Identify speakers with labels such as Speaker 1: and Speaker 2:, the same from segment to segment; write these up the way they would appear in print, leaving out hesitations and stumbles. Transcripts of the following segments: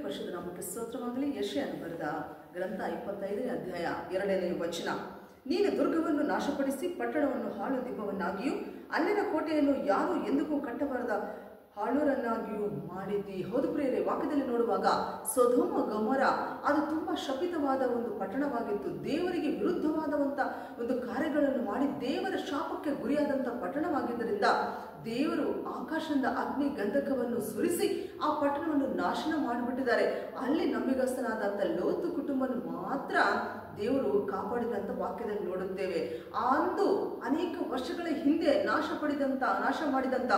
Speaker 1: ಪರಿಶುದ್ಧ ನಾಮಕ್ಕೆ ಸ್ತೋತ್ರವಾಗಲಿ. ಯೆಶಾಯನು ಬರೆದ ಗ್ರಂಥ 25ನೇ ಅಧ್ಯಾಯ 2ನೇ ವಚನ. ನೀನು ದುರ್ಗವನ್ನು ನಾಶಪಡಿಸಿ ಪಟ್ಟಣವನ್ನು ಹಾಳು ದಿಬ್ಬವನ್ನಾಗಿಯೂ ಅಲ್ಲಿನ ಕೋಟೆಯನ್ನು ಯಾರು ಎಂದಿಗೂ ಕಟ್ಟಬಾರದ ಹಾಳೂರನ್ನಾಗಿಯೂ ಮಾಡಿದ್ದಿ. ಹೌದು ಪ್ರಿಯರೇ, ವಾಕ್ಯದಲ್ಲಿ ನೋಡುವಾಗ ಸೊದೋಮ ಗೊಮೋರ ಅದು ತುಂಬಾ ಶಪಿತವಾದ ಒಂದು ಪಟ್ಟಣವಾಗಿತ್ತು. ದೇವರಿಗೆ ವಿರುದ್ಧವಾದಂಥ ಒಂದು ಕಾರ್ಯಗಳನ್ನು ಮಾಡಿ ದೇವರ ಶಾಪಕ್ಕೆ ಗುರಿಯಾದಂಥ ಪಟ್ಟಣವಾಗಿದ್ದರಿಂದ ದೇವರು ಆಕಾಶದಿಂದ ಅಗ್ನಿ ಗಂಧಕವನ್ನು ಸುರಿಸಿ ಆ ಪಟ್ಟಣವನ್ನು ನಾಶನ ಮಾಡಿಬಿಟ್ಟಿದ್ದಾರೆ. ಅಲ್ಲಿ ನಂಬಿಗಸ್ತನಾದಂಥ ಲೋತು ಕುಟುಂಬವನ್ನು ಮಾತ್ರ ದೇವರು ಕಾಪಾಡಿದಂಥ ವಾಕ್ಯದಲ್ಲಿ ನೋಡುತ್ತೇವೆ. ಅಂದು ಅನೇಕ ವರ್ಷಗಳ ಹಿಂದೆ ನಾಶ ಮಾಡಿದಂಥ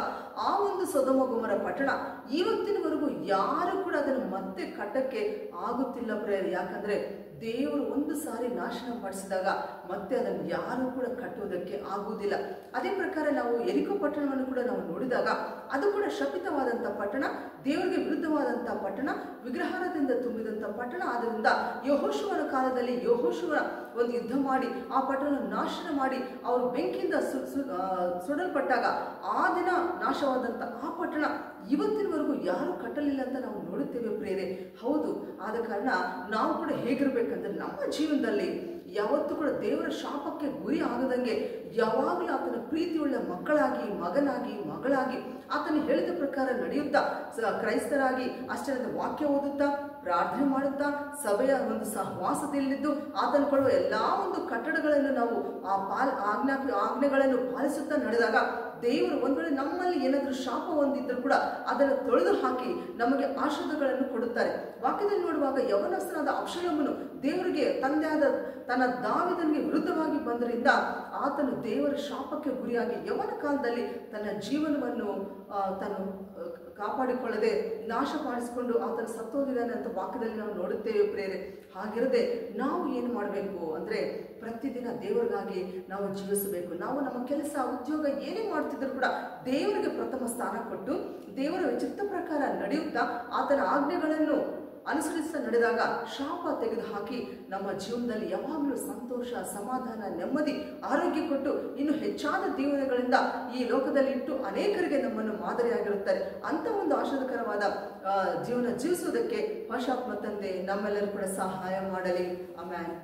Speaker 1: ಆ ಒಂದು ಸೊದೋಮ ಗೊಮೋರ ಪಟ್ಟಣ ಇವತ್ತಿನವರೆಗೂ ಯಾರು ಕೂಡ ಅದನ್ನು ಮತ್ತೆ ಕಟ್ಟಕ್ಕೆ ಆಗುತ್ತಿಲ್ಲ ಪ್ರೇರೆ. ಯಾಕಂದ್ರೆ ದೇವರು ಒಂದು ಸಾರಿ ನಾಶನ ಮಾಡಿಸಿದಾಗ ಮತ್ತೆ ಅದನ್ನು ಯಾರು ಕೂಡ ಕಟ್ಟುವುದಕ್ಕೆ ಆಗುವುದಿಲ್ಲ. ಅದೇ ಪ್ರಕಾರ ನಾವು ಯೆರಿಕೋ ಪಟ್ಟಣವನ್ನು ಕೂಡ ನಾವು ನೋಡಿದಾಗ ಅದು ಕೂಡ ಶಪಿತವಾದಂಥ ಪಟ್ಟಣ, ದೇವರಿಗೆ ವಿರುದ್ಧವಾದಂಥ ಪಟ್ಟಣ, ವಿಗ್ರಹಾರದಿಂದ ತುಂಬಿದಂಥ ಪಟ್ಟಣ. ಆದ್ದರಿಂದ ಯೆಹೋಶುವನ ಕಾಲದಲ್ಲಿ ಯೆಹೋಶುವ ಒಂದು ಯುದ್ಧ ಮಾಡಿ ಆ ಪಟ್ಟಣವನ್ನು ನಾಶನ ಮಾಡಿ ಅವರು ಬೆಂಕಿಯಿಂದ ಸುಡಲ್ಪಟ್ಟಾಗ ಆ ದಿನ ನಾಶವಾದಂಥ ಆ ಪಟ್ಟಣ ಇವತ್ತಿನವರೆಗೂ ಯಾರು ಕಟ್ಟಲಿಲ್ಲ ಅಂತ ನಾವು ನೋಡುತ್ತೇವೆ ಪ್ರೇರೆ. ಹೌದು, ಆದ ಕಾರಣ ನಾವು ಕೂಡ ಹೇಗಿರ್ಬೇಕಂದ್ರೆ ನಮ್ಮ ಜೀವನದಲ್ಲಿ ಯಾವತ್ತೂ ಕೂಡ ದೇವರ ಶಾಪಕ್ಕೆ ಗುರಿ ಆಗದಂಗೆ ಯಾವಾಗಲೂ ಆತನ ಪ್ರೀತಿಯುಳ್ಳ ಮಕ್ಕಳಾಗಿ, ಮಗಳಾಗಿ ಆತನ ಹೇಳಿದ ಪ್ರಕಾರ ನಡೆಯುತ್ತಾ, ಕ್ರೈಸ್ತರಾಗಿ ಅಷ್ಟೇ ವಾಕ್ಯ ಓದುತ್ತಾ, ಪ್ರಾರ್ಥನೆ ಮಾಡುತ್ತಾ, ಸಭೆಯ ಒಂದು ಸಹವಾಸದಲ್ಲಿದ್ದು ಆತನ ಕೊಡುವ ಎಲ್ಲಾ ಒಂದು ಕಟ್ಟಡಗಳನ್ನು ನಾವು ಆಜ್ಞೆಗಳನ್ನು ಪಾಲಿಸುತ್ತಾ ನಡೆದಾಗ ದೇವರು ಒಂದ್ ವೇಳೆ ನಮ್ಮಲ್ಲಿ ಏನಾದರೂ ಶಾಪ ಹೊಂದಿದ್ರು ಕೂಡ ಅದನ್ನು ತೊಳೆದು ಹಾಕಿ ನಮಗೆ ಆಶೀರ್ವಾದಗಳನ್ನು ಕೊಡುತ್ತಾರೆ. ವಾಕ್ಯದಲ್ಲಿ ನೋಡುವಾಗ ಯವನಸ್ಥನಾದ ಅಬ್ಷಾಲೋಮನು ದೇವರಿಗೆ ತಂದೆಯಾದ ತನ್ನ ದಾವೀದನಿಗೆ ವಿರುದ್ಧವಾಗಿ ಬಂದರಿಂದ ಆತನು ದೇವರ ಶಾಪಕ್ಕೆ ಗುರಿಯಾಗಿ ಯವನ ಕಾಲದಲ್ಲಿ ತನ್ನ ಜೀವನವನ್ನು ತಾನು ಕಾಪಾಡಿಕೊಳ್ಳದೆ ನಾಶಪಡಿಸಿಕೊಂಡು ಆತನ ಸತ್ತೋಗಿದ್ದಾನೆ ಅಂತ ವಾಕ್ಯದಲ್ಲಿ ನಾವು ನೋಡುತ್ತೇವೆ ಪ್ರೇರೆ. ಹಾಗಿರದೆ ನಾವು ಏನು ಮಾಡಬೇಕು ಅಂದರೆ ಪ್ರತಿದಿನ ದೇವರಿಗಾಗಿ ನಾವು ಜೀವಿಸಬೇಕು. ನಾವು ನಮ್ಮ ಕೆಲಸ ಉದ್ಯೋಗ ಏನೇ ಮಾಡ್ತಿದ್ರು ಕೂಡ ದೇವರಿಗೆ ಪ್ರಥಮ ಸ್ಥಾನ ಕೊಟ್ಟು ದೇವರ ಚಿತ್ತ ಪ್ರಕಾರ ನಡೆಯುತ್ತಾ ಆತನ ಆಜ್ಞೆಗಳನ್ನು ಅನುಸರಿಸ್ತಾ ನಡೆದಾಗ ಶಾಪ ತೆಗೆದುಹಾಕಿ ನಮ್ಮ ಜೀವನದಲ್ಲಿ ಯಾವಾಗಲೂ ಸಂತೋಷ, ಸಮಾಧಾನ, ನೆಮ್ಮದಿ, ಆರೋಗ್ಯ ಕೊಟ್ಟು ಇನ್ನು ಹೆಚ್ಚಾದ ಜೀವನಗಳಿಂದ ಈ ಲೋಕದಲ್ಲಿ ಇಟ್ಟು ಅನೇಕರಿಗೆ ನಮ್ಮನ್ನು ಮಾದರಿಯಾಗಿರುತ್ತಾರೆ. ಅಂತ ಒಂದು ಆಶೀರ್ವಾದಕರವಾದ ಜೀವನ ಜೀವಿಸುವುದಕ್ಕೆ ಪರಿಶುದ್ಧಾತ್ಮ ತಂದೆ ನಮ್ಮೆಲ್ಲರೂ ಕೂಡ ಸಹಾಯ ಮಾಡಲಿ. ಆಮೆನ್.